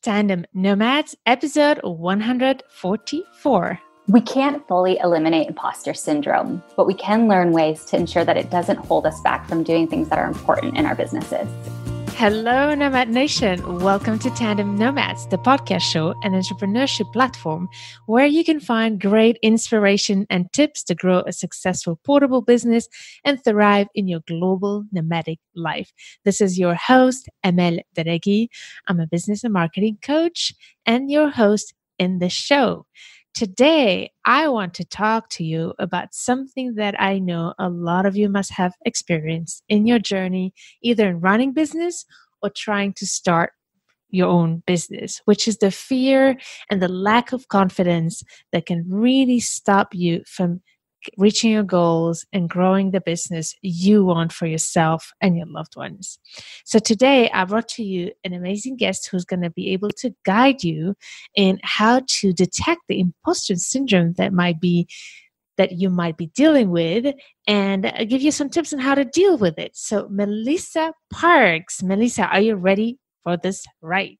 Tandem Nomads, episode 144. We can't fully eliminate imposter syndrome, but we can learn ways to ensure that it doesn't hold us back from doing things that are important in our businesses. Hello, Nomad Nation. Welcome to Tandem Nomads, the podcast show and entrepreneurship platform where you can find great inspiration and tips to grow a successful portable business and thrive in your global nomadic life. This is your host, Amel Deregi. I'm a business and marketing coach and your host in the show. Today, I want to talk to you about something that I know a lot of you must have experienced in your journey, either in running business or trying to start your own business, which is the fear and the lack of confidence that can really stop you from reaching your goals and growing the business you want for yourself and your loved ones. So today I brought to you an amazing guest who's going to be able to guide you in how to detect the imposter syndrome that you might be dealing with and give you some tips on how to deal with it. So Melissa Parks. Melissa, are you ready for this ride?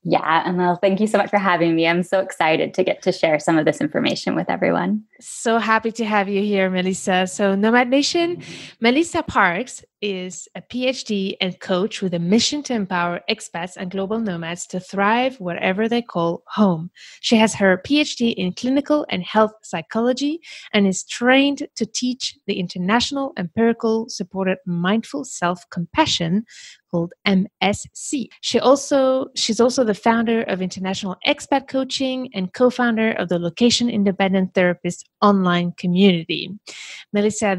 Yeah, Emil, thank you so much for having me. I'm so excited to get to share some of this information with everyone. So happy to have you here, Melissa. So Nomad Nation, Melissa Parks is a PhD and coach with a mission to empower expats and global nomads to thrive wherever they call home. She has her PhD in clinical and health psychology and is trained to teach the international empirical supported mindful self-compassion called MSC. She's also the founder of International Expat Coaching and co-founder of the Location Independent Therapist online community. Melissa,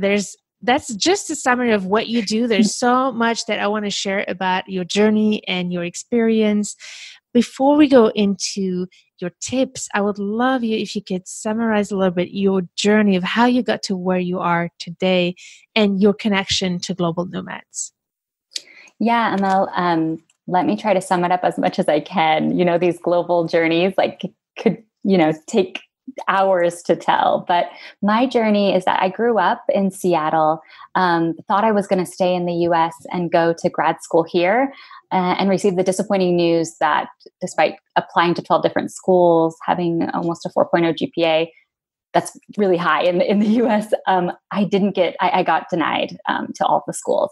that's just a summary of what you do. There's so much that I want to share about your journey and your experience. Before we go into your tips, I would love you if you could summarize a little bit your journey of how you got to where you are today and your connection to global nomads. Yeah, Emil, let me try to sum it up as much as I can. You know, these global journeys could take hours to tell. But my journey is that I grew up in Seattle, thought I was going to stay in the US and go to grad school here, and received the disappointing news that despite applying to 12 different schools, having almost a 4.0 GPA, that's really high in the US, I got denied to all the schools.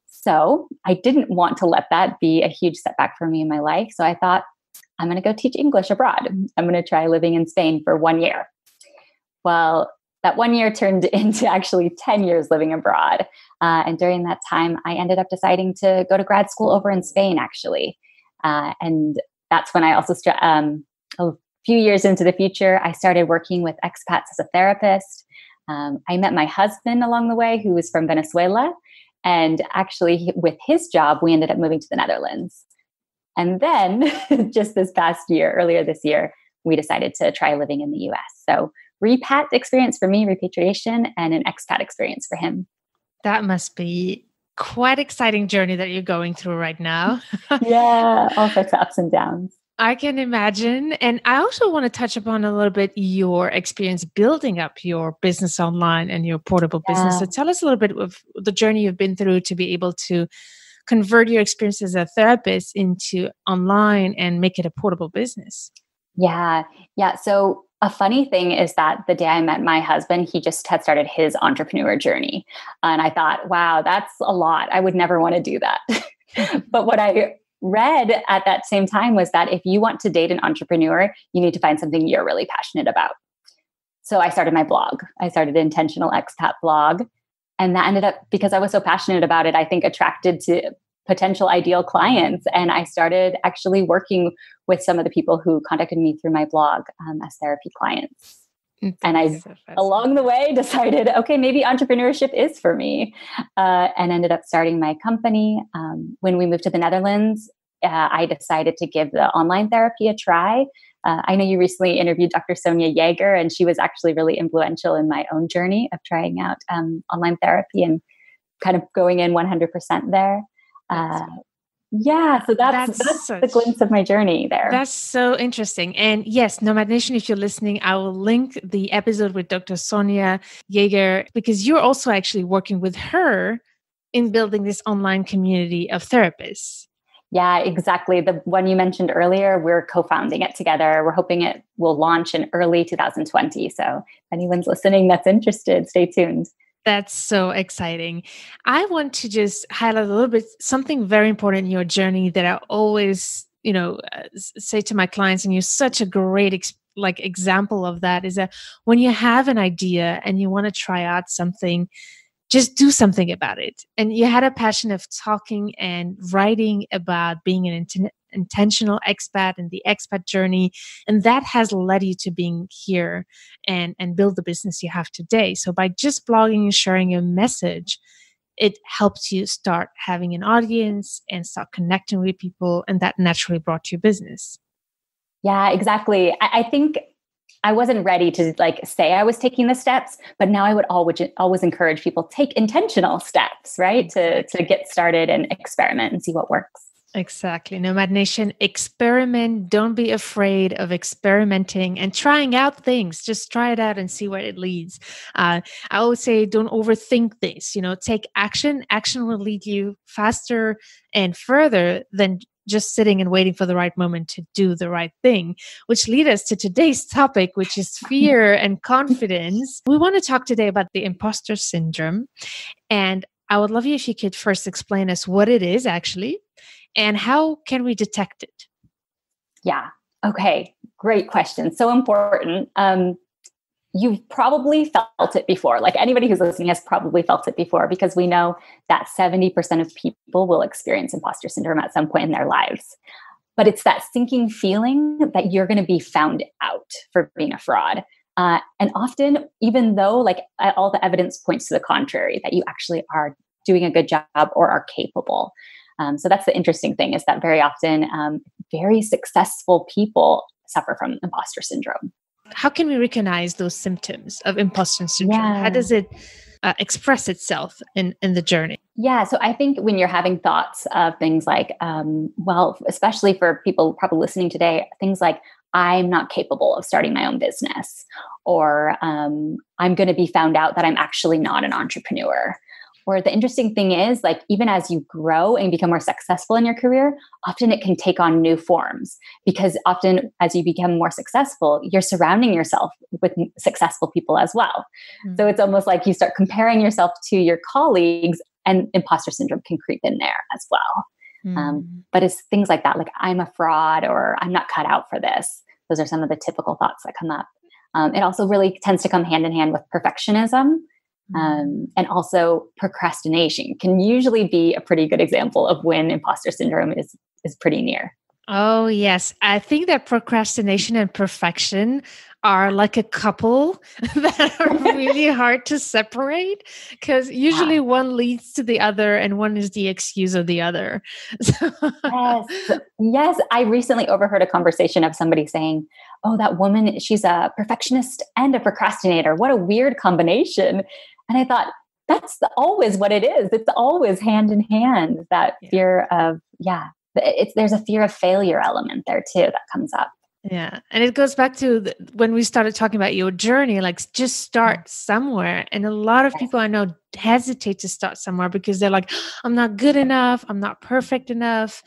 So I didn't want to let that be a huge setback for me in my life. So I thought, I'm going to go teach English abroad. I'm going to try living in Spain for 1 year. Well, that 1 year turned into actually 10 years living abroad. And during that time, I ended up deciding to go to grad school over in Spain, actually. And that's when I also, a few years into the future, I started working with expats as a therapist. I met my husband along the way, who was from Venezuela. And actually, with his job, we ended up moving to the Netherlands. And then just earlier this year, we decided to try living in the US. So repat experience for me, repatriation, and an expat experience for him. That must be quite exciting journey that you're going through right now. Yeah, all sorts of ups and downs. I can imagine. And I also want to touch upon a little bit your experience building up your business online and your portable business. So tell us a little bit of the journey you've been through to be able to convert your experience as a therapist into online and make it a portable business. Yeah. So a funny thing is that the day I met my husband, he just had started his entrepreneur journey. And I thought, wow, that's a lot. I would never want to do that. But what I read at that same time was that if you want to date an entrepreneur, you need to find something you're really passionate about. So I started my blog. I started an Intentional Expat blog. And that ended up, because I was so passionate about it, I think attracted to potential ideal clients. And I started actually working with some of the people who contacted me through my blog as therapy clients. And I, along the way, decided, okay, maybe entrepreneurship is for me, and ended up starting my company. When we moved to the Netherlands, I decided to give the online therapy a try. I know you recently interviewed Dr. Sonia Yeager, and she was actually really influential in my own journey of trying out online therapy and kind of going in 100% there. So that's the glimpse of my journey there. That's so interesting. And yes, Nomad Nation, if you're listening, I will link the episode with Dr. Sonia Yeager, because you're also actually working with her in building this online community of therapists. Yeah, exactly. The one you mentioned earlier, we're co-founding it together. We're hoping it will launch in early 2020. So if anyone's listening that's interested, stay tuned. That's so exciting. I want to just highlight a little bit something very important in your journey that I always, say to my clients, and you're such a great example of that, is that when you have an idea and you want to try out something, just do something about it. And you had a passion of talking and writing about being an intentional expat and the expat journey. And that has led you to being here and build the business you have today. So by just blogging and sharing your message, it helped you start having an audience and start connecting with people. And that naturally brought you business. Yeah, exactly. I think I wasn't ready to say I was taking the steps, but now I would always encourage people take intentional steps, right? To get started and experiment and see what works. Exactly. Nomad Nation, experiment. Don't be afraid of experimenting and trying out things. Just try it out and see where it leads. I always say, don't overthink this. Take action. Action will lead you faster and further than just sitting and waiting for the right moment to do the right thing, which leads us to today's topic, which is fear and confidence. We want to talk today about the imposter syndrome. And I would love you if you could first explain us what it is actually, and how can we detect it? Yeah. Okay. Great question. So important. You've probably felt it before. Like anybody who's listening has probably felt it before, because we know that 70% of people will experience imposter syndrome at some point in their lives. But it's that sinking feeling that you're going to be found out for being a fraud. And often, even though all the evidence points to the contrary, that you actually are doing a good job or are capable. So that's the interesting thing, is that very often very successful people suffer from imposter syndrome. How can we recognize those symptoms of imposter syndrome? Yeah. How does it express itself in the journey? Yeah. So I think when you're having thoughts of things like, especially for people probably listening today, things like, I'm not capable of starting my own business, or I'm going to be found out that I'm actually not an entrepreneur. Or the interesting thing is, even as you grow and become more successful in your career, often it can take on new forms, because often as you become more successful, you're surrounding yourself with successful people as well. Mm-hmm. So it's almost like you start comparing yourself to your colleagues, and imposter syndrome can creep in there as well. Mm-hmm. But it's things like that, like I'm a fraud, or I'm not cut out for this. Those are some of the typical thoughts that come up. It also really tends to come hand in hand with perfectionism. And also procrastination can usually be a pretty good example of when imposter syndrome is pretty near. Oh, yes. I think that procrastination and perfection are like a couple that are really hard to separate, because usually one leads to the other and one is the excuse of the other. Yes. I recently overheard a conversation of somebody saying, oh, that woman, she's a perfectionist and a procrastinator. What a weird combination. And I thought, that's always what it is. It's always hand in hand, that fear of, there's a fear of failure element there too that comes up. Yeah. And it goes back to when we started talking about your journey, just start somewhere. And a lot of people I know hesitate to start somewhere because they're like, I'm not good enough. I'm not perfect enough.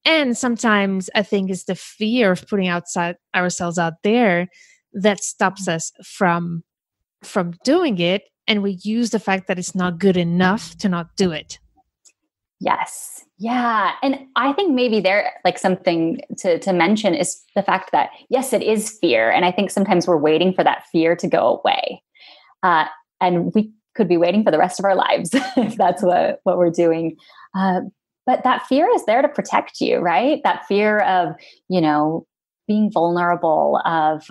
And sometimes I think it's the fear of putting ourselves out there that stops us from doing it. And we use the fact that it's not good enough to not do it. Yes. Yeah. And I think maybe there, something to mention is the fact that, yes, it is fear. And I think sometimes we're waiting for that fear to go away. And we could be waiting for the rest of our lives if that's what we're doing. But that fear is there to protect you, right? That fear of, being vulnerable, of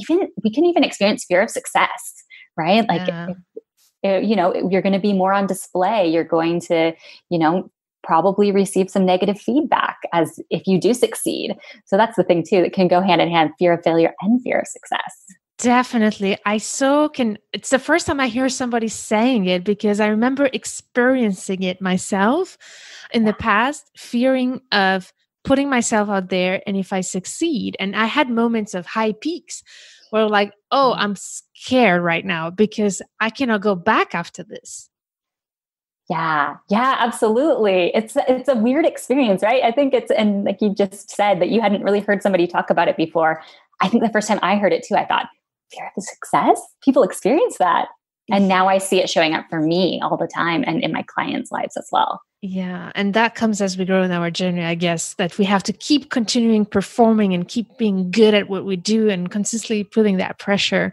we can even experience fear of success, right? You're going to be more on display. You're going to, probably receive some negative feedback as if you do succeed. So that's the thing too, that can go hand in hand, fear of failure and fear of success. Definitely. It's the first time I hear somebody saying it, because I remember experiencing it myself in the past, fearing of putting myself out there. And if I succeed, and I had moments of high peaks where I'm scared right now because I cannot go back after this. Yeah, yeah, absolutely. It's a weird experience, right? I think and like you just said that you hadn't really heard somebody talk about it before. I think the first time I heard it too, I thought, fear of success? People experience that. And now I see it showing up for me all the time and in my clients' lives as well. Yeah. And that comes as we grow in our journey, I guess, that we have to keep continuing performing and keep being good at what we do and consistently putting that pressure.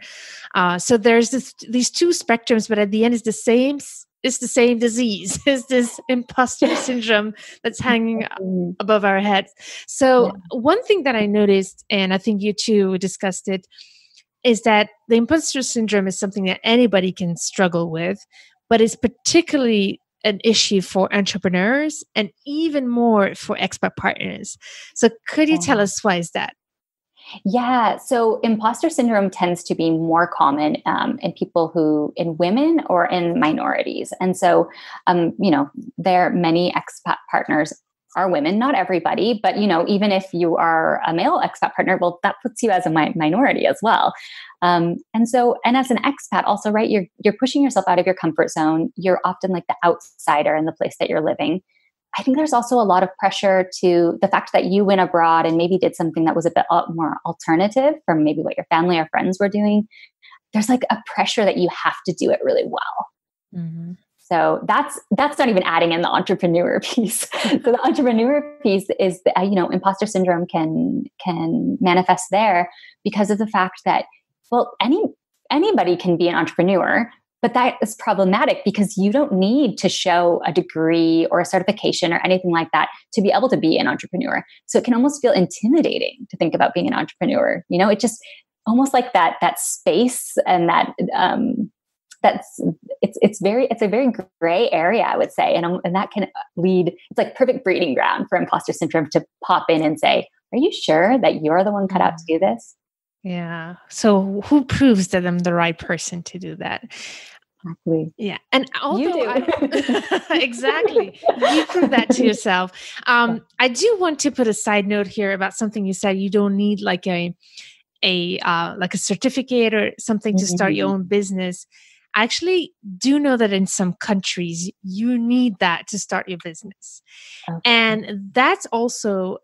So there's these two spectrums, but at the end it's the same disease. It's this imposter syndrome that's hanging above our heads. So one thing that I noticed, and I think you too discussed it, is that the imposter syndrome is something that anybody can struggle with, but it's particularly an issue for entrepreneurs and even more for expat partners. So could you tell us why is that? Yeah. So imposter syndrome tends to be more common in women or in minorities. And so, there are many expat partners are women, not everybody, but, even if you are a male expat partner, well, that puts you as a minority as well. And as an expat also, right, you're pushing yourself out of your comfort zone. You're often like the outsider in the place that you're living. I think there's also a lot of pressure to the fact that you went abroad and maybe did something that was a bit more alternative from maybe what your family or friends were doing. There's like a pressure that you have to do it really well. Mm-hmm. So that's not even adding in the entrepreneur piece. So the entrepreneur piece is, imposter syndrome can manifest there because of the fact that, well, anybody can be an entrepreneur. But that is problematic because you don't need to show a degree or a certification or anything like that to be able to be an entrepreneur. So it can almost feel intimidating to think about being an entrepreneur. It just almost like that space and it's a very gray area, I would say. And that can lead, it's like perfect breeding ground for imposter syndrome to pop in and say, are you sure that you're the one cut out to do this? Yeah. So who proves that I'm the right person to do that? Exactly. Yeah. And although exactly, you prove that to yourself. I do want to put a side note here about something you said. You don't need like a certificate or something to start your own business. I actually do know that in some countries you need that to start your business. Okay. And that's also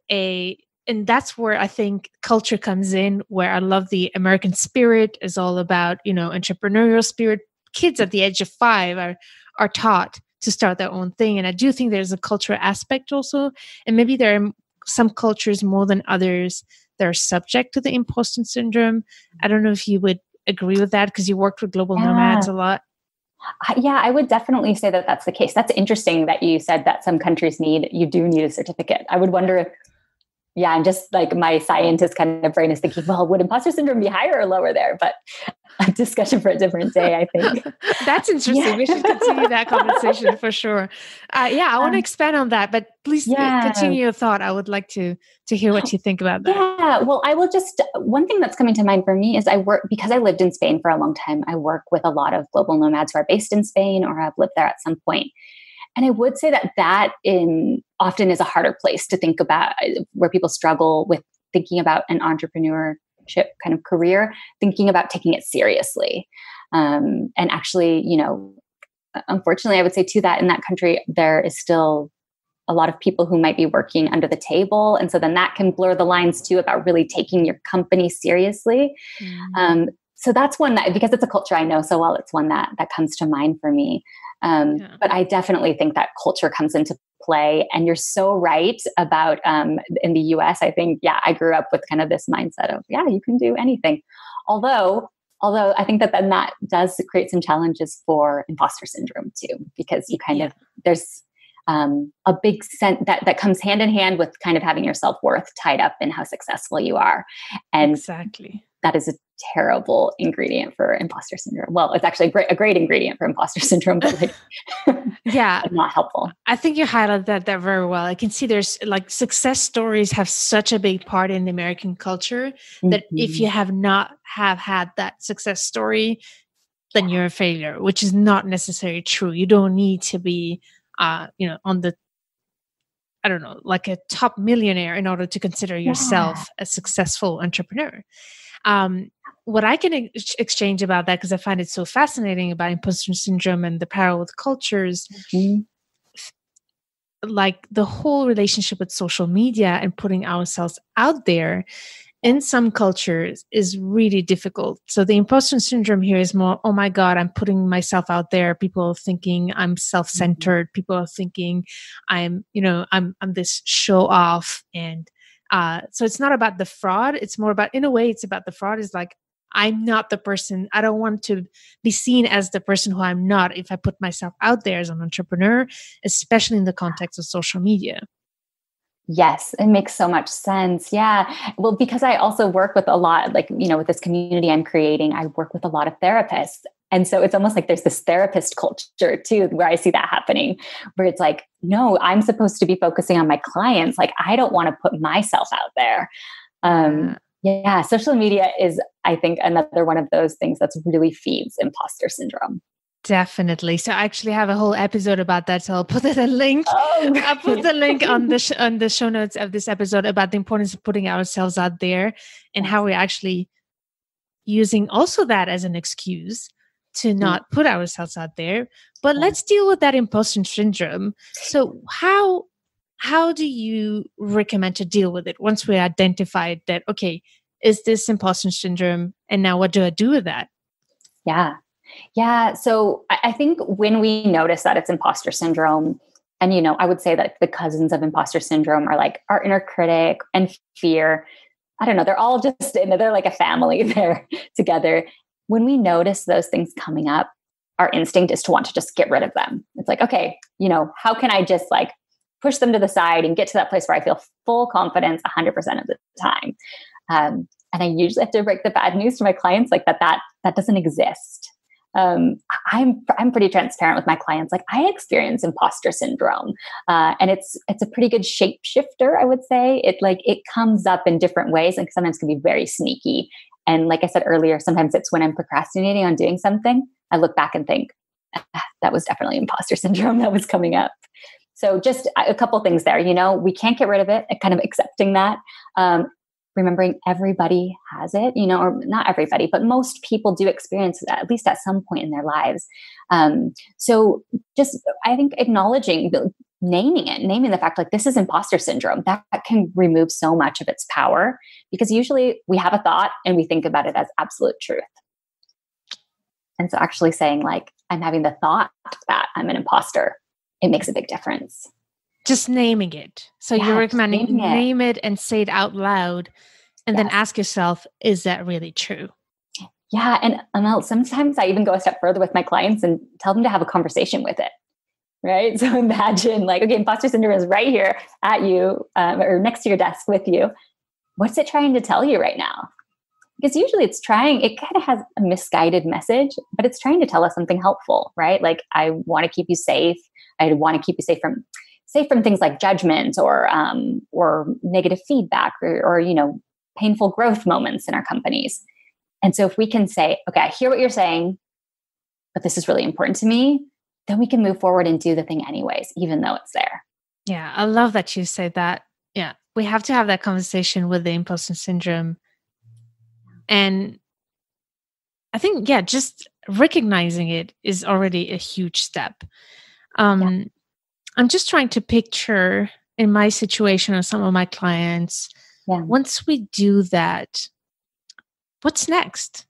and that's where I think culture comes in, where I love the American spirit is all about, entrepreneurial spirit. Kids at the age of 5 are taught to start their own thing. And I do think there's a cultural aspect also. And maybe there are some cultures more than others that are subject to the imposter syndrome. I don't know if you would agree with that because you worked with global nomads a lot. Yeah, I would definitely say that that's the case. That's interesting that you said that some countries you do need a certificate. I would wonder if, I'm just like my scientist kind of brain is thinking, well, would imposter syndrome be higher or lower there? But a discussion for a different day, I think. That's interesting. Yeah. We should continue that conversation for sure. I want to expand on that, but please continue your thought. I would like to hear what you think about that. Yeah, well, I will one thing that's coming to mind for me is because I lived in Spain for a long time, I work with a lot of global nomads who are based in Spain or have lived there at some point. And I would say that often is a harder place to think about, where people struggle with thinking about an entrepreneurship kind of career, thinking about taking it seriously. And actually, unfortunately, I would say too that in that country, there is still a lot of people who might be working under the table. And so then that can blur the lines too about really taking your company seriously. Mm-hmm. So that's one that, because it's a culture I know so well, it's one that comes to mind for me. But I definitely think that culture comes into play. And you're so right about in the US, I think, I grew up with kind of this mindset of, you can do anything. Although I think that then that does create some challenges for imposter syndrome too, because you kind of, there's a big sense that comes hand in hand with kind of having your self-worth tied up in how successful you are. And exactly. That is a terrible ingredient for imposter syndrome. Well, it's actually a great ingredient for imposter syndrome, but not helpful. I think you highlighted that very well. I can see there's like success stories have such a big part in the American culture that if you have not had that success story, then you're a failure, which is not necessarily true. You don't need to be, on the, I don't know, like a top millionaire in order to consider yourself a successful entrepreneur. What I can exchange about that, because I find it so fascinating about imposter syndrome and the parallel with cultures, Mhm. like the whole relationship with social media and putting ourselves out there in some cultures is really difficult. So the imposter syndrome here is more, oh my God, I'm putting myself out there. People are thinking I'm self-centered. People are thinking I'm this show off. And so it's not about the fraud. It's more about, in a way, it's about the fraud is like, I'm not the person. I don't want to be seen as the person who I'm not if I put myself out there as an entrepreneur, especially in the context of social media. Yes, it makes so much sense. Yeah. Well, because I also work with a lot, like, with this community I'm creating, I work with a lot of therapists. And so it's almost like there's this therapist culture too, where I see that happening, where it's like, no, I'm supposed to be focusing on my clients. Like, I don't want to put myself out there. Yeah. Social media is, I think, another one of those things that's really feeds imposter syndrome. Definitely. So I actually have a whole episode about that. So I'll put a link. Oh, I'll put the link on the show notes of this episode about the importance of putting ourselves out there and how we're actually using also that as an excuse to not put ourselves out there. But let's deal with that imposter syndrome. So how do you recommend to deal with it once we identified that, okay, is this imposter syndrome? And now what do I do with that? Yeah. Yeah. So I think when we notice that it's imposter syndrome, and, I would say that the cousins of imposter syndrome are like our inner critic and fear. I don't know. They're all just, they're like a family there together. When we notice those things coming up, our instinct is to want to just get rid of them. It's like, okay, how can I just like push them to the side and get to that place where I feel full confidence 100% of the time? And I usually have to break the bad news to my clients, like that doesn't exist. I'm pretty transparent with my clients. Like, I experience imposter syndrome, and it's a pretty good shapeshifter, I would say. It comes up in different ways, and sometimes can be very sneaky. And like I said earlier, sometimes it's when I'm procrastinating on doing something, I look back and think, that was definitely imposter syndrome that was coming up. So just a couple things there. We can't get rid of it. Kind of accepting that. Remembering everybody has it, or not everybody, but most people do experience that, at least at some point in their lives. So just, I think, acknowledging, naming the fact, like, this is imposter syndrome, that can remove so much of its power, because usually we have a thought and we think about it as absolute truth. And so actually saying, like, I'm having the thought that I'm an imposter, it makes a big difference. Just naming it. So you're recommending name it and say it out loud, and then ask yourself, is that really true? Yeah. And sometimes I even go a step further with my clients and tell them to have a conversation with it. Right. So imagine, like, okay, imposter syndrome is right here at you, or next to your desk with you. What's it trying to tell you right now? Because usually it kind of has a misguided message, but it's trying to tell us something helpful, right? Like, I want to keep you safe. I want to keep you safe from things like judgment or negative feedback or painful growth moments in our companies. And so if we can say, okay, I hear what you're saying, but this is really important to me, then we can move forward and do the thing anyways, even though it's there. Yeah, I love that you say that. Yeah, we have to have that conversation with the imposter syndrome. And I think, just recognizing it is already a huge step. I'm just trying to picture in my situation or some of my clients, once we do that, what's next?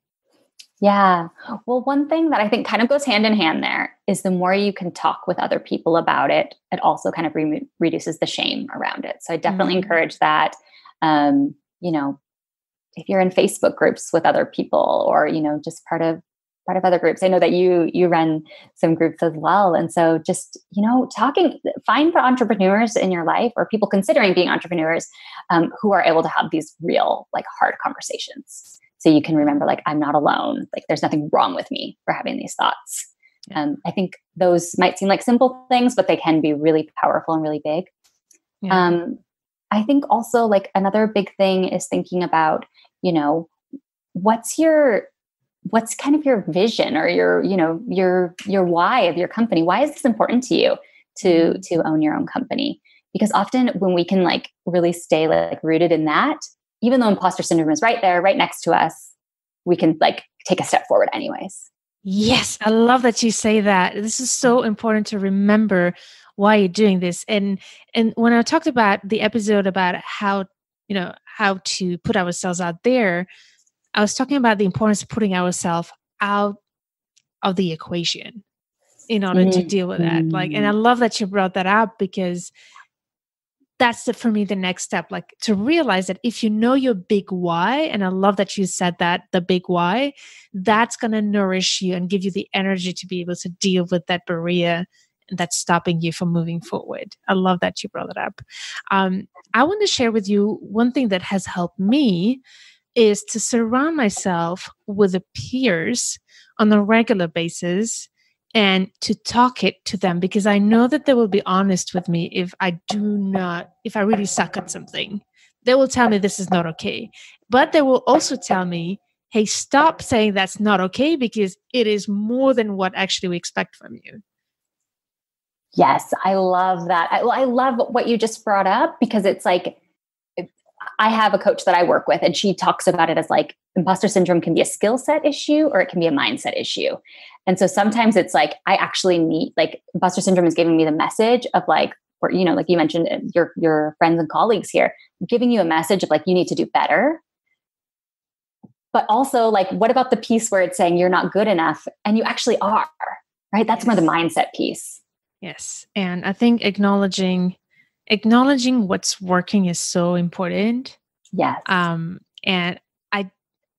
Yeah. Well, one thing that I think kind of goes hand in hand there is the more you can talk with other people about it, it also kind of reduces the shame around it. So I definitely encourage that. If you're in Facebook groups with other people, or, just part of other groups. I know that you run some groups as well. And so just, find the entrepreneurs in your life, or people considering being entrepreneurs, who are able to have these real, like, hard conversations. So you can remember, like, I'm not alone. Like, there's nothing wrong with me for having these thoughts. I think those might seem like simple things, but they can be really powerful and really big. Yeah. I think also, like, another big thing is thinking about, what's kind of your vision or your why of your company? Why is this important to you to own your own company? Because often when we can, like, really stay, like, rooted in that, even though imposter syndrome is right there, right next to us, we can like take a step forward anyways. Yes, I love that you say that. This is so important to remember why you're doing this. And when I talked about the episode about how, how to put ourselves out there, I was talking about the importance of putting ourselves out of the equation in order to deal with that. Like, and I love that you brought that up, because that's for me the next step, like to realize that if you know your big why, and I love that you said that, the big why, that's going to nourish you and give you the energy to be able to deal with that barrier that's stopping you from moving forward. I love that you brought it up. I want to share with you one thing that has helped me is to surround myself with the peers on a regular basis and to talk it to them, because I know that they will be honest with me if I really suck at something. They will tell me this is not okay. But they will also tell me, hey, stop saying that's not okay, because it is more than what actually we expect from you. Yes, I love that. I love what you just brought up, because it's like, I have a coach that I work with, and she talks about it as like imposter syndrome can be a skill set issue or it can be a mindset issue. And so sometimes it's like, I actually need, like, imposter syndrome is giving me the message of like, or, like you mentioned, your friends and colleagues here, giving you a message of like, you need to do better. But also like, what about the piece where it's saying you're not good enough and you actually are, right? That's more the mindset piece. Yes. And I think acknowledging what's working is so important. Yes. And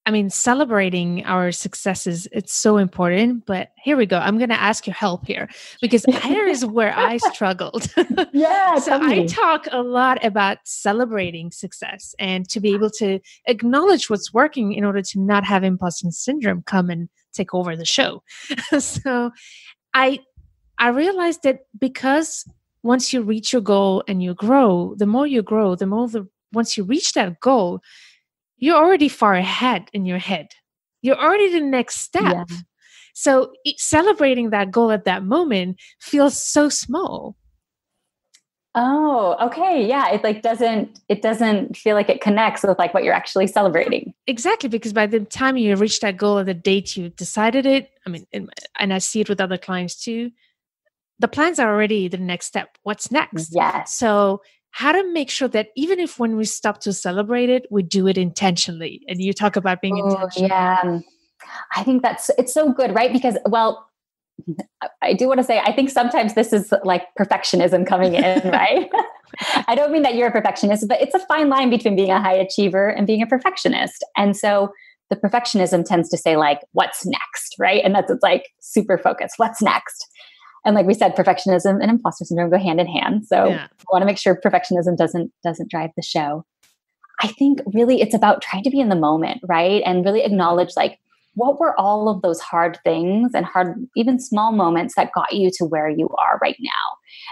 I mean, celebrating our successes, it's so important. But here we go. I'm going to ask your help here, because here is where I struggled. Yeah. So I talk a lot about celebrating success and to be able to acknowledge what's working in order to not have imposter syndrome come and take over the show. So I realized that because once you reach your goal and you grow, the more you grow, once you reach that goal, you're already far ahead in your head. You're already the next step. Yeah. So celebrating that goal at that moment feels so small. Oh, okay. Yeah. It doesn't feel like it connects with like what you're actually celebrating. Exactly. Because by the time you reach that goal at the date you decided it, I mean, and I see it with other clients too, the plans are already the next step. What's next? Yes. So how to make sure that even if when we stop to celebrate it, we do it intentionally. And you talk about being intentional. Yeah. I think it's so good, right? Because, well, I do want to say, I think sometimes this is like perfectionism coming in, right? I don't mean that you're a perfectionist, but it's a fine line between being a high achiever and being a perfectionist. And so the perfectionism tends to say like, what's next, right? And it's like super focused. What's next? And like we said, perfectionism and imposter syndrome go hand in hand. So I want to make sure perfectionism doesn't drive the show. I think really it's about trying to be in the moment, right? And really acknowledge like, what were all of those hard things and hard, even small moments that got you to where you are right now,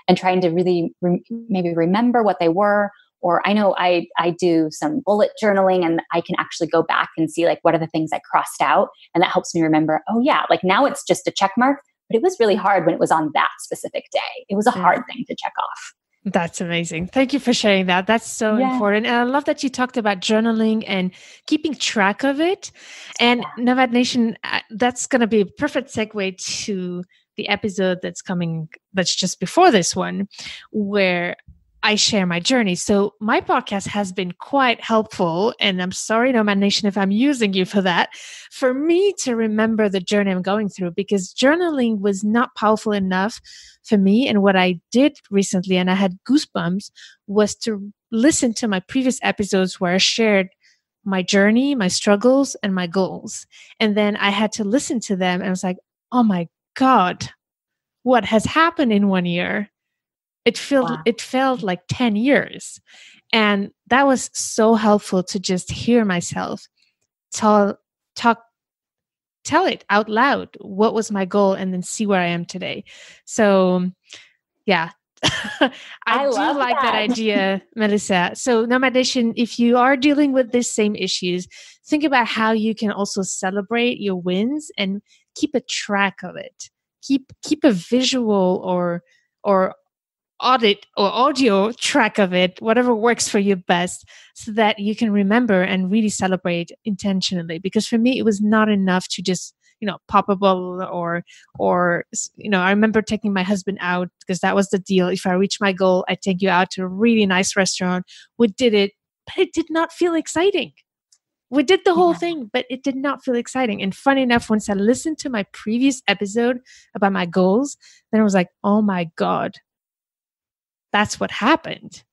and trying to really maybe remember what they were. Or I know I do some bullet journaling, and I can actually go back and see like, what are the things I crossed out? And that helps me remember, oh yeah, like now it's just a check mark, but it was really hard when it was on that specific day. It was a hard thing to check off. That's amazing. Thank you for sharing that. That's so important. And I love that you talked about journaling and keeping track of it. And Nomad Nation, that's going to be a perfect segue to the episode that's coming, that's just before this one, where I share my journey. So my podcast has been quite helpful, and I'm sorry, Nomad Nation, if I'm using you for that, for me to remember the journey I'm going through, because journaling was not powerful enough for me. And what I did recently, and I had goosebumps, was to listen to my previous episodes where I shared my journey, my struggles, and my goals. And then I had to listen to them, and I was like, oh my God, what has happened in 1 year? It felt like 10 years. And that was so helpful to just hear myself tell it out loud. What was my goal? And then see where I am today. So yeah, I do like that idea, Melissa. So Nomad Nation, if you are dealing with these same issues, think about how you can also celebrate your wins and keep a track of it. Keep a visual or audit or audio track of it, whatever works for you best, so that you can remember and really celebrate intentionally. Because for me, it was not enough to just, pop a bottle or, I remember taking my husband out because that was the deal. If I reach my goal, I take you out to a really nice restaurant. We did it, but it did not feel exciting. We did the whole thing, but it did not feel exciting. And funny enough, once I listened to my previous episode about my goals, then I was like, oh my God, that's what happened.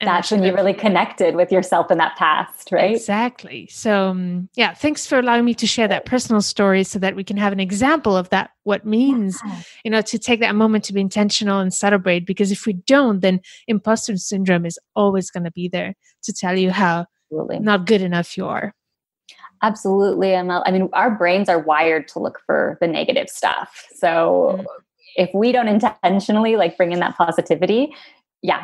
And that's when you really connected with yourself in that past, right? Exactly. So thanks for allowing me to share that personal story so that we can have an example of that, what means, to take that moment to be intentional and celebrate. Because if we don't, then imposter syndrome is always going to be there to tell you how not good enough you are. Absolutely. I mean, our brains are wired to look for the negative stuff. So if we don't intentionally bring in that positivity,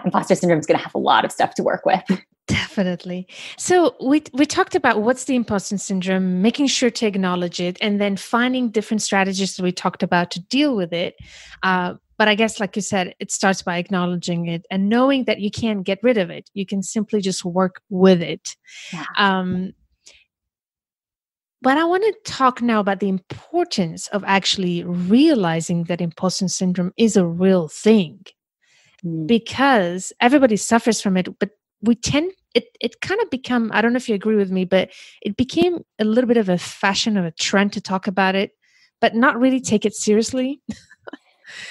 imposter syndrome is going to have a lot of stuff to work with. Definitely. So we talked about what's the imposter syndrome, making sure to acknowledge it, and then finding different strategies that we talked about to deal with it. But I guess, like you said, it starts by acknowledging it and knowing that you can't get rid of it. You can simply just work with it. Yeah. But I want to talk now about the importance of actually realizing that imposter syndrome is a real thing, because everybody suffers from it. But it kind of become, I don't know if you agree with me, but it became a little bit of a fashion or a trend to talk about it, but not really take it seriously.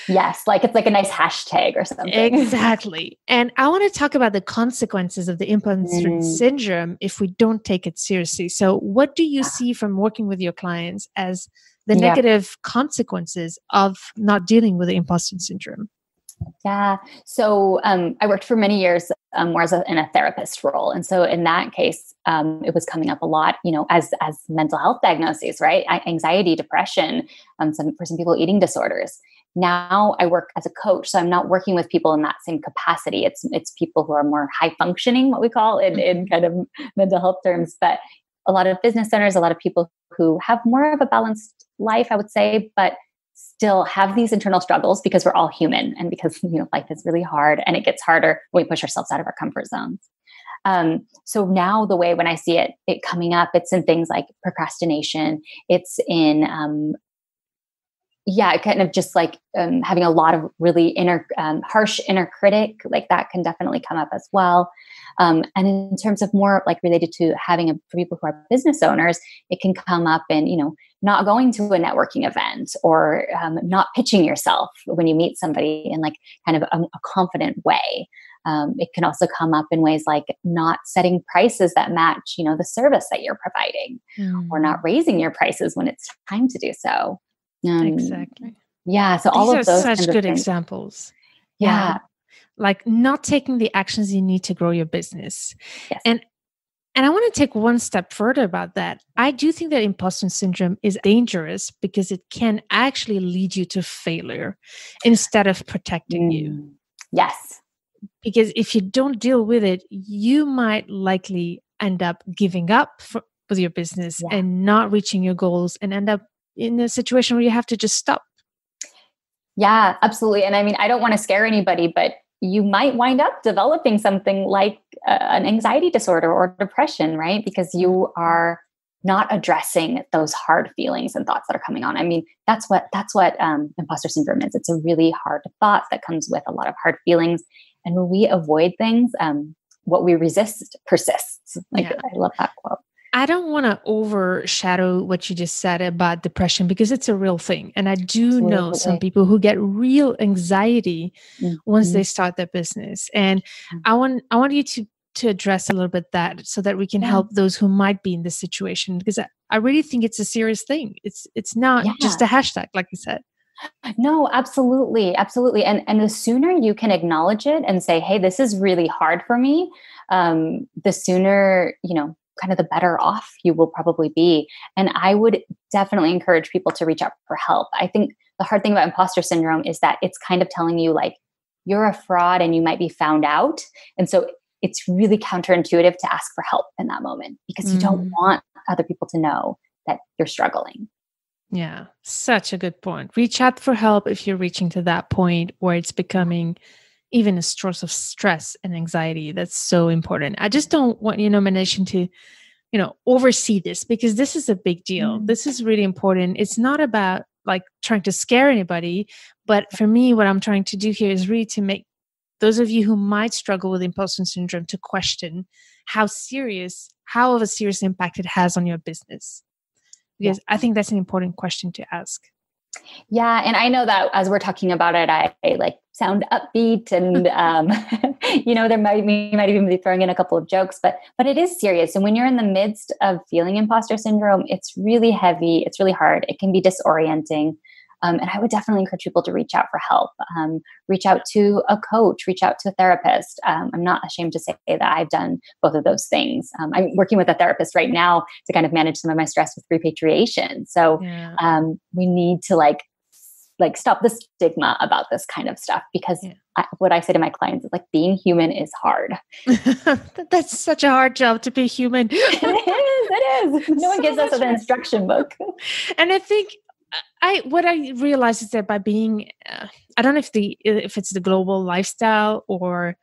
Yes, it's like a nice hashtag or something. Exactly. And I want to talk about the consequences of the imposter syndrome if we don't take it seriously. So what do you see from working with your clients as the negative consequences of not dealing with the imposter syndrome? Yeah. So I worked for many years more in a therapist role. And so in that case, it was coming up a lot, as mental health diagnoses, right? Anxiety, depression, for some people, eating disorders. Now I work as a coach, so I'm not working with people in that same capacity. It's people who are more high functioning, what we call in kind of mental health terms, but a lot of business owners, a lot of people who have more of a balanced life, I would say, but still have these internal struggles because we're all human and because life is really hard and it gets harder when we push ourselves out of our comfort zones. So now the way when I see it coming up, it's in things like procrastination. It's in kind of just having a lot of really harsh inner critic, that can definitely come up as well. And in terms of more related to for people who are business owners, it can come up in, not going to a networking event or not pitching yourself when you meet somebody in kind of a confident way. It can also come up in ways like not setting prices that match, the service that you're providing, or not raising your prices when it's time to do so. Exactly. Yeah. So these all of those are such good examples. Yeah. Like not taking the actions you need to grow your business. Yes. And I want to take one step further about that. I do think that imposter syndrome is dangerous because it can actually lead you to failure instead of protecting you. Yes. Because if you don't deal with it, you might likely end up giving up with your business and not reaching your goals and end up in a situation where you have to just stop. Yeah, absolutely. And I mean, I don't want to scare anybody, but you might wind up developing something like an anxiety disorder or depression, right? Because you are not addressing those hard feelings and thoughts that are coming on. I mean, that's what imposter syndrome is. It's a really hard thought that comes with a lot of hard feelings. And when we avoid things, what we resist persists. I love that quote. I don't want to overshadow what you just said about depression because it's a real thing. And I do know some people who get real anxiety once they start their business. And I want you to address a little bit that so that we can help those who might be in this situation, because I really think it's a serious thing. It's not just a hashtag, like you said. No, absolutely. Absolutely. And the sooner you can acknowledge it and say, hey, this is really hard for me, the sooner, kind of the better off you will probably be. And I would definitely encourage people to reach out for help. I think the hard thing about imposter syndrome is that it's kind of telling you you're a fraud and you might be found out. And so it's really counterintuitive to ask for help in that moment because you don't want other people to know that you're struggling. Yeah, such a good point. Reach out for help if you're reaching to that point where it's becoming even a source of stress and anxiety. That's so important. I just don't want your nomination to, oversee this, because this is a big deal. This is really important. It's not about like trying to scare anybody, but for me, what I'm trying to do here is really to make those of you who might struggle with imposter syndrome to question how of a serious impact it has on your business. Because I think that's an important question to ask. Yeah. And I know that as we're talking about it, I like sound upbeat and, we might even be throwing in a couple of jokes, but it is serious. And when you're in the midst of feeling imposter syndrome, it's really heavy. It's really hard. It can be disorienting. And I would definitely encourage people to reach out for help, reach out to a coach, reach out to a therapist. I'm not ashamed to say that I've done both of those things. I'm working with a therapist right now to kind of manage some of my stress with repatriation. So we need to like stop the stigma about this kind of stuff, because what I say to my clients is like, being human is hard. That's such a hard job, to be human. It is. No one gives us an instruction book. And I think what I realize is that by being, I don't know if it's the global lifestyle or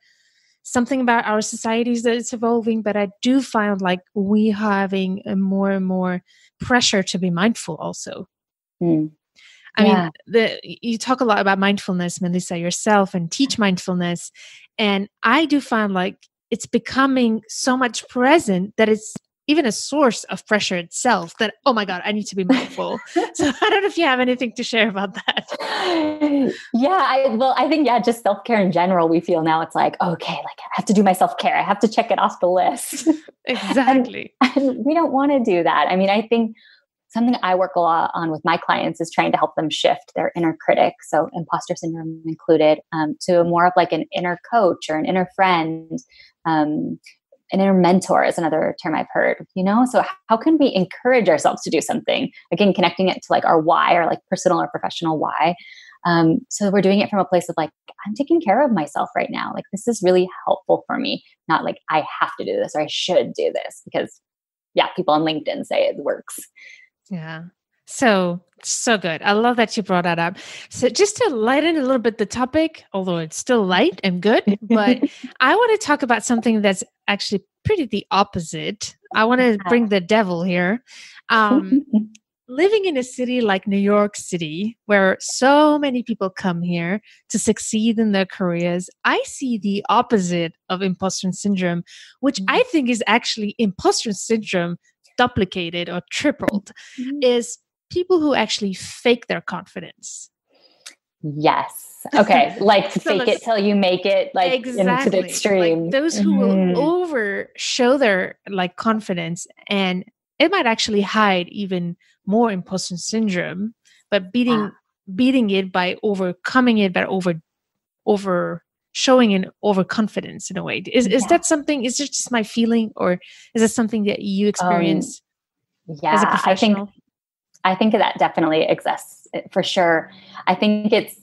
something about our societies that it's evolving, but I do find like we having a more and more pressure to be mindful also. I mean, you talk a lot about mindfulness, Melissa, yourself, and teach mindfulness. And I do find like it's becoming so much present that it's even a source of pressure itself, that, oh my God, I need to be mindful. So I don't know if you have anything to share about that. I think, just self-care in general, we feel now it's like, okay, like I have to do my self-care. I have to check it off the list. Exactly. and we don't want to do that. I mean, I think something I work a lot on with my clients is trying to help them shift their inner critic, so imposter syndrome included, to more of like an inner coach or an inner friend. An inner mentor is another term I've heard, So how can we encourage ourselves to do something? Again, connecting it to like our why, or like personal or professional why. So we're doing it from a place of like, I'm taking care of myself right now. Like, this is really helpful for me. Not like I have to do this or I should do this, because people on LinkedIn say it works. Yeah. So good. I love that you brought that up. So just to lighten a little bit the topic, although it's still light and good, but I want to talk about something that's actually pretty the opposite. I want to bring the devil here. Living in a city like New York City, where so many people come here to succeed in their careers, I see the opposite of imposter syndrome, which I think is actually imposter syndrome duplicated or tripled, is people who actually fake their confidence. Yes. Okay. Like fake it till you make it, like into the extreme. Like those who will over show their like confidence, and it might actually hide even more imposter syndrome, but beating it by overcoming it, by over showing an overconfidence in a way. Is that something, is it just my feeling, or is it something that you experience as a professional? I think that definitely exists for sure. I think it's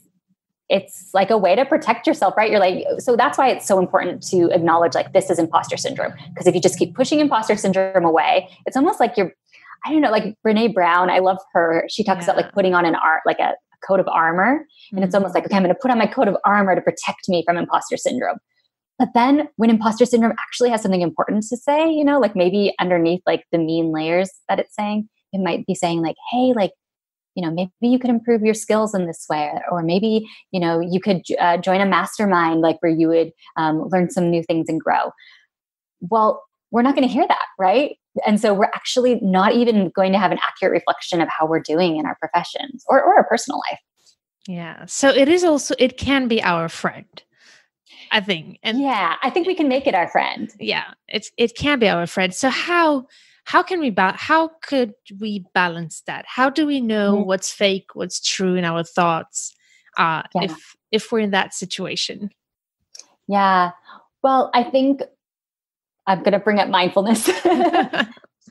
like a way to protect yourself, right? You're like, so that's why it's so important to acknowledge like this is imposter syndrome. Because if you just keep pushing imposter syndrome away, it's almost like I don't know, like Brene Brown, I love her. She talks about like putting on like a coat of armor. And it's almost like, okay, I'm going to put on my coat of armor to protect me from imposter syndrome. But then when imposter syndrome actually has something important to say, like maybe underneath like the mean layers that it's saying, it might be saying like, hey, like, maybe you could improve your skills in this way, or maybe, you could join a mastermind, like where you would learn some new things and grow. Well, we're not going to hear that, right? And so we're actually not even going to have an accurate reflection of how we're doing in our professions or our personal life. Yeah. So it can be our friend, I think. And I think we can make it our friend. Yeah, it can be our friend. So how could we balance that? How do we know what's fake, what's true in our thoughts, if we're in that situation? Yeah. Well, I think I'm going to bring up mindfulness.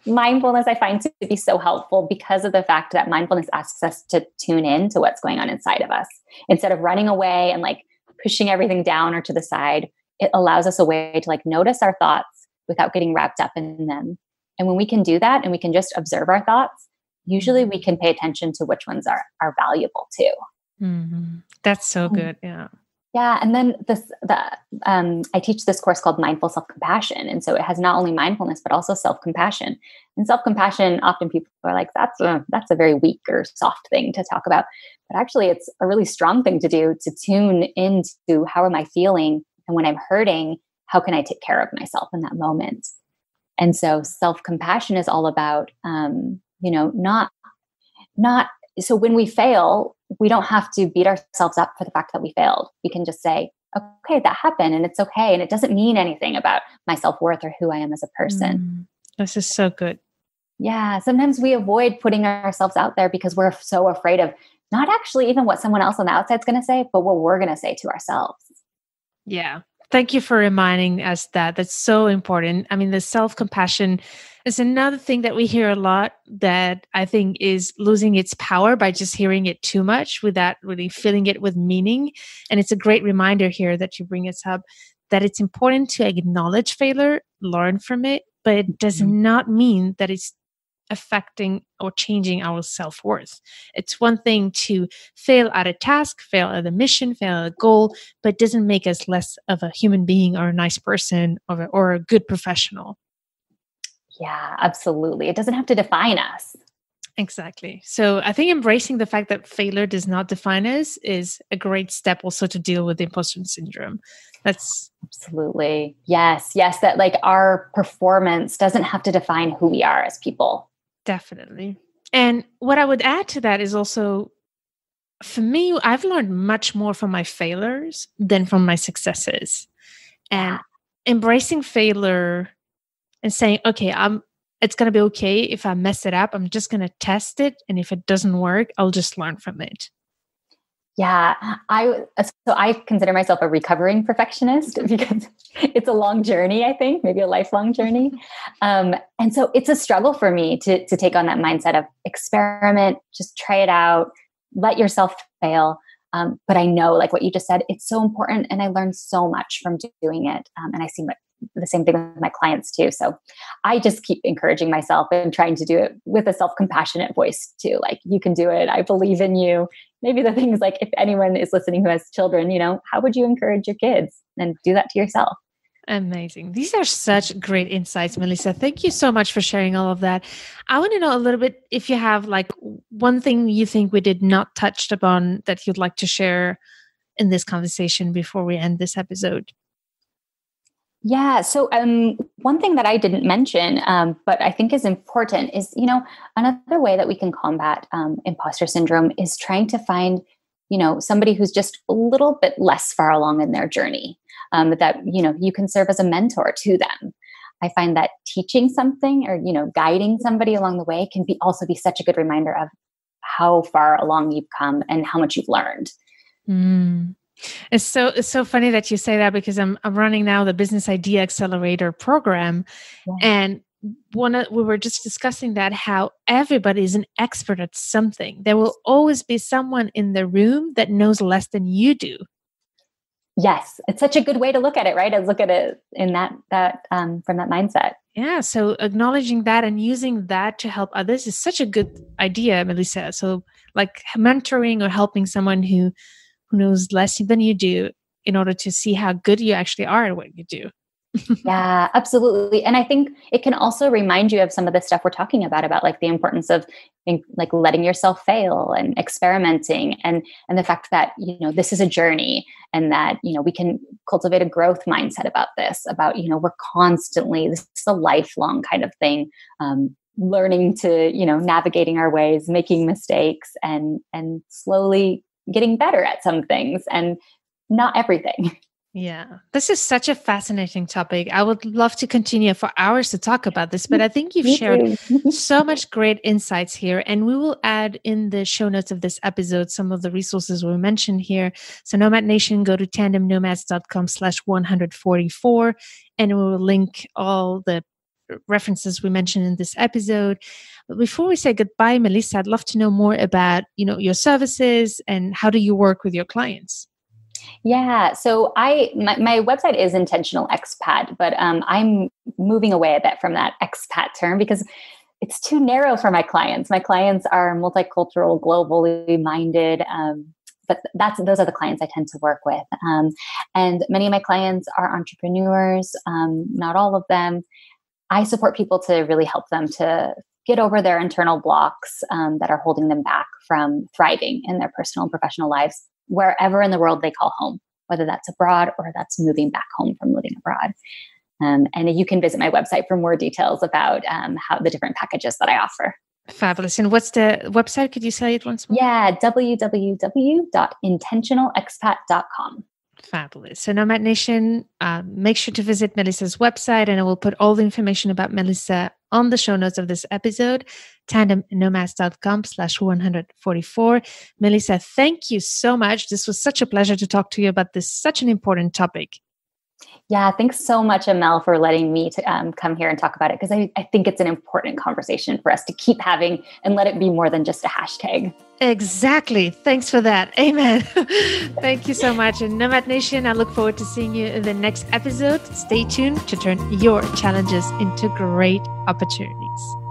Mindfulness I find to be so helpful because of the fact that mindfulness asks us to tune in to what's going on inside of us. Instead of running away and like pushing everything down or to the side, it allows us a way to like notice our thoughts without getting wrapped up in them. And when we can do that and we can just observe our thoughts, usually we can pay attention to which ones are valuable too. Mm-hmm. That's so good. Yeah. Yeah. And then I teach this course called Mindful Self-Compassion. And so it has not only mindfulness, but also self-compassion. And self-compassion, often people are like, that's a very weak or soft thing to talk about. But actually, it's a really strong thing to do, to tune into how am I feeling? And when I'm hurting, how can I take care of myself in that moment? And so self-compassion is all about, not so when we fail, we don't have to beat ourselves up for the fact that we failed. We can just say, okay, that happened and it's okay. And it doesn't mean anything about my self-worth or who I am as a person. This is so good. Yeah. Sometimes we avoid putting ourselves out there because we're so afraid of not actually even what someone else on the outside is going to say, but what we're going to say to ourselves. Yeah. Thank you for reminding us that. That's so important. I mean, the self-compassion is another thing that we hear a lot that I think is losing its power by just hearing it too much without really filling it with meaning. And it's a great reminder here that you bring us up that it's important to acknowledge failure, learn from it, but it does not mean that it's affecting or changing our self-worth. It's one thing to fail at a task, fail at a mission, fail at a goal, but it doesn't make us less of a human being or a nice person or a good professional. Yeah, absolutely. It doesn't have to define us. Exactly. So I think embracing the fact that failure does not define us is a great step also to deal with imposter syndrome. That's absolutely. Yes. That like our performance doesn't have to define who we are as people. Definitely. And what I would add to that is also, for me, I've learned much more from my failures than from my successes. And embracing failure and saying, okay, it's going to be okay if I mess it up. I'm just going to test it. And if it doesn't work, I'll just learn from it. Yeah, I consider myself a recovering perfectionist because it's a long journey, I think, maybe a lifelong journey. And so it's a struggle for me to take on that mindset of experiment, just try it out, let yourself fail. But I know, like what you just said, it's so important. And I learned so much from doing it. And I see the same thing with my clients too. So I just keep encouraging myself and trying to do it with a self-compassionate voice too. Like, you can do it. I believe in you. Maybe the things like, if anyone is listening who has children, how would you encourage your kids? And do that to yourself. Amazing. These are such great insights, Melissa. Thank you so much for sharing all of that. I want to know a little bit if you have like one thing you think we did not touch upon that you'd like to share in this conversation before we end this episode. Yeah. So one thing that I didn't mention, but I think is important is, another way that we can combat imposter syndrome is trying to find, somebody who's just a little bit less far along in their journey, that, you can serve as a mentor to them. I find that teaching something or, guiding somebody along the way can also be such a good reminder of how far along you've come and how much you've learned. It's so funny that you say that because I'm running now the Business Idea Accelerator program, and we were just discussing that how everybody is an expert at something. There will always be someone in the room that knows less than you do. Yes, it's such a good way to look at it, right? I look at it in that from that mindset. Yeah, so acknowledging that and using that to help others is such a good idea, Melissa. So like mentoring or helping someone who knows less than you do in order to see how good you actually are at what you do. Yeah, absolutely. And I think it can also remind you of some of the stuff we're talking about like the importance of like letting yourself fail and experimenting and the fact that, this is a journey and that, we can cultivate a growth mindset about this, about, we're constantly, this is a lifelong kind of thing, learning to, navigating our ways, making mistakes and slowly getting better at some things and not everything. Yeah, this is such a fascinating topic. I would love to continue for hours to talk about this, but I think you've shared so much great insights here. And we will add in the show notes of this episode some of the resources we mentioned here. So Nomad Nation, go to tandemnomads.com/144, and we will link all the references we mentioned in this episode. But before we say goodbye, Melissa, I'd love to know more about, your services and how do you work with your clients? Yeah. So my website is Intentional Expat, but I'm moving away a bit from that expat term because it's too narrow for my clients. My clients are multicultural, globally minded, but those are the clients I tend to work with. And many of my clients are entrepreneurs, not all of them. I support people to really help them to get over their internal blocks that are holding them back from thriving in their personal and professional lives, wherever in the world they call home, whether that's abroad or that's moving back home from living abroad. And you can visit my website for more details about how the different packages that I offer. Fabulous. And what's the website? Could you say it once more? Yeah, www.intentionalexpat.com. Fabulous. So Nomad Nation, make sure to visit Melissa's website, and I will put all the information about Melissa on the show notes of this episode, tandemnomads.com/144. Melissa, thank you so much. This was such a pleasure to talk to you about this, such an important topic. Yeah, thanks so much, Amel, for letting me to come here and talk about it, because I think it's an important conversation for us to keep having and let it be more than just a hashtag. Exactly. Thanks for that. Amen. Thank you so much. And Nomad Nation, I look forward to seeing you in the next episode. Stay tuned to turn your challenges into great opportunities.